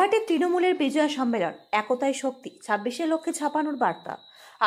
গোঘাটে তৃণমূলের বিজয়া সম্মেলন, একতাই শক্তি, 26-এর লক্ষ্যে ছাপানোর বার্তা।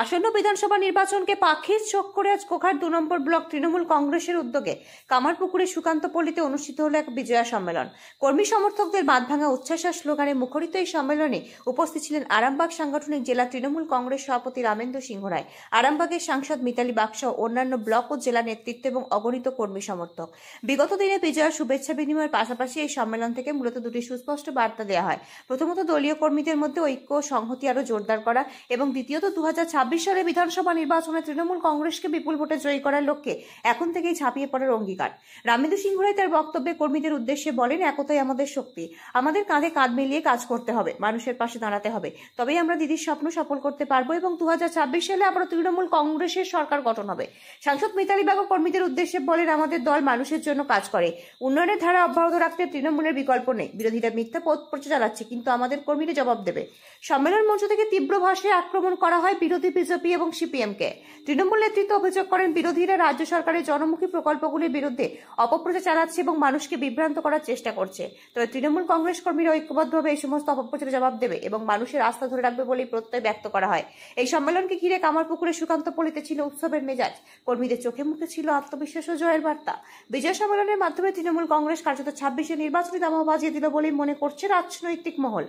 আসন্ন বিধানসভা নির্বাচনকে পাখির চোখ করে আজ গোঘাট 2 নম্বর ব্লক তৃণমূল কংগ্রেসের উদ্যোগে কামারপুকুরে সুকান্তপল্লীতে অনুষ্ঠিত হলো এক বিজয়া সম্মেলন। কর্মী সমর্থকদের বাঁধভাঙা উচ্ছ্বাস আর স্লোগানে মুখরিত এই সম্মেলনে উপস্থিত ছিলেন আরামবাগ সাংগঠনিক জেলা তৃণমূল কংগ্রেস সভাপতি রামেন্দ্র সিংহ রায়, আরামবাগের সাংসদ মিতালি বাগসহ অন্যান্য ব্লক ও জেলা নেতৃত্ব এবং অগণিত কর্মী সমর্থক। বিগত দিনে বিজয়ার শুভেচ্ছা বিনিময়ের পাশাপাশি এই সম্মেলন থেকে মূলত দুটি সুস্পষ্ট বার্তা দেওয়া হয়। প্রথমত, দলীয় কর্মীদের মধ্যে ঐক্য ও সংহতি আরও জোরদার করা, এবং দ্বিতীয়ত 2026 সালে বিধানসভা নির্বাচনে তৃণমূল কংগ্রেসকে বিপুল ভোটে জয়ী করার লক্ষ্যে এখন থেকেই ঝাঁপিয়ে পড়ার অঙ্গীকার। রামেন্দ্র সিংহ রায় তার বক্তব্যে কর্মীদের উদ্দেশ্যে বলেন, একতাই আমাদের শক্তি, আমাদের কাঁধে কাঁধ মিলিয়ে কাজ করতে হবে, মানুষের পাশে দাঁড়াতে হবে, তবেই আমরা দিদির স্বপ্ন সফল করতে পারবো এবং 2026 সালে আবার তৃণমূল কংগ্রেসের সরকার গঠন হবে। সাংসদ মিতালি বাগ কর্মীদের উদ্দেশ্যে বলেন, আমাদের দল মানুষের জন্য কাজ করে, উন্নয়নের ধারা অব্যাহত রাখতে তৃণমূলের বিকল্প নেই। বিরোধীরা মিথ্যা প্রচার চালাচ্ছে, কিন্তু আমাদের কর্মীরা জবাব দেবে। সম্মেলন মঞ্চ থেকে তীব্র ভাষায় আক্রমণ করা হয় বিরোধী বিজেপি এবং সিপিএমকে। তৃণমূল নেতৃত্ব অভিযোগ করেন, বিরোধীরা রাজ্য সরকারের জনমুখী প্রকল্পগুলির বিরুদ্ধে অপপ্রচার চালাচ্ছে এবং মানুষকে বিভ্রান্ত করার চেষ্টা করছে। তবে তৃণমূল কংগ্রেস কর্মীরা ঐক্যবদ্ধভাবে এই সমস্ত অপপ্রচারের জবাব দেবে এবং মানুষের আস্থা ধরে রাখবে বলেই প্রত্যয় ব্যক্ত করা হয়। এই সম্মেলনকে ঘিরে কামারপুকুরে সুকান্তপল্লীতে ছিল উৎসবের মেজাজ, কর্মীদের চোখে মুখে ছিল আত্মবিশ্বাস ও জয়ের বার্তা। বিজয় সম্মেলনের মাধ্যমে তৃণমূল কংগ্রেস কার্যত 26-এ নির্বাচনী দামামা বাজিয়ে দিল বলেই মনে করছে রাজনৈতিক মহল।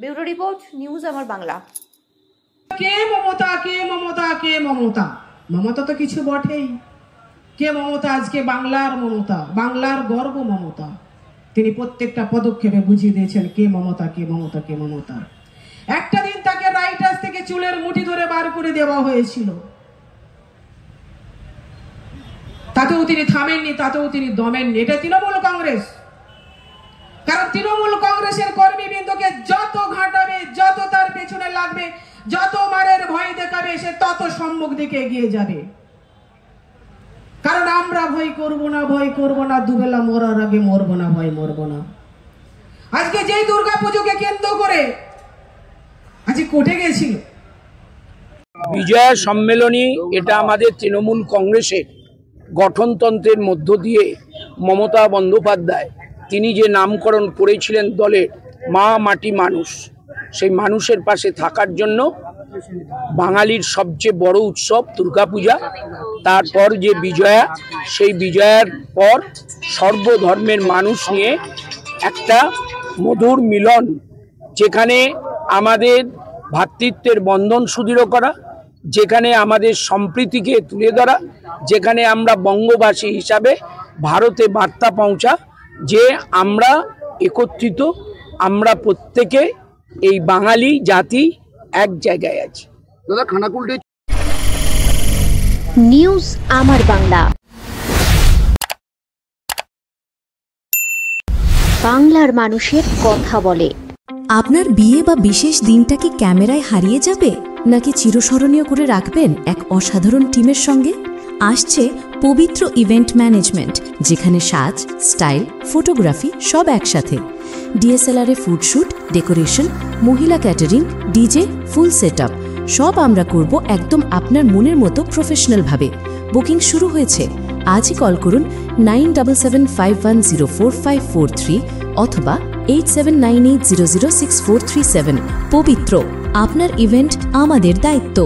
ব্যুরো রিপোর্ট, নিউজ আমার বাংলা। কে মমতা, কে মমতা, কে মমতা? মমতা তো কিছু বটেই। কে মমতা? আজকে বাংলার মমতা, বাংলার গর্ব মমতা। তিনি প্রত্যেকটা পদক্ষেপে বুঝিয়ে দিয়েছেন কে মমতা, কে মমতা, কে মমতা। একটা দিন তাকে রাইটার্স থেকে চুলের মুঠি ধরে বার করে দেওয়া হয়েছিল, তাতেও তিনি থামেননি, তাতেও তিনি দমেননি। এটা তৃণমূল কংগ্রেস। কারণ তৃণমূল কংগ্রেসের কর্মীবৃন্দকে যত ঘাঁটাবে, যত তার পেছনে লাগবে, যত মারের ভয় দেখাবে, সে তত সম্মুখ দিকে এগিয়ে যাবে। কারণ আমরা ভয় করব না, ভয় করব না, দুবেলা মরার আগে মরবো না, ভয় মরবো না। আজকে যেই দুর্গা পুজোকে কেন্দ্র করে আজকে কোর্টে গেছিল বিজয়া সম্মেলনী, এটা আমাদের তৃণমূল কংগ্রেসের গঠনতন্ত্রের মধ্য দিয়ে মমতা বন্দ্যোপাধ্যায় তিনি যে নামকরণ করেছিলেন দলের মা মাটি মানুষ, সেই মানুষের পাশে থাকার জন্য বাঙালির সবচেয়ে বড় উৎসব দুর্গাপূজা, তারপর যে বিজয়া, সেই বিজয়ার পর সর্বধর্মের মানুষ নিয়ে একটা মধুর মিলন, যেখানে আমাদের ভ্রাতৃত্বের বন্ধন সুদৃঢ় করা, যেখানে আমাদের সম্প্রীতিকে তুলে ধরা, যেখানে আমরা বঙ্গবাসী হিসাবে ভারতে বার্তা পৌঁছা যে আমরা একত্রিত, আমরা প্রত্যেকে এই বাঙালি জাতি এক জায়গায় আছি। দাদা খানাকুলটে নিউজ আমার বাংলা, বাংলার মানুষের কথা বলে। আপনার বিয়ে বা বিশেষ দিনটা কি ক্যামেরায় হারিয়ে যাবে, নাকি চিরস্মরণীয় করে রাখবেন এক অসাধারণ টিমের সঙ্গে? আসছে পবিত্র ইভেন্ট ম্যানেজমেন্ট, যেখানে সাজ, স্টাইল, ফটোগ্রাফি সব একসাথে। ডিএসএলআর এ ফুডশুট, ডেকোরেশন, মহিলা ক্যাটারিং, ডিজে, ফুল সেটআপ সব আমরা করব একদম আপনার মনের মতো প্রফেশনালভাবে। বুকিং শুরু হয়েছে। আজই কল করুন 9775104543 অথবা 8798006437। পবিত্র, আপনার ইভেন্ট আমাদের দায়িত্ব।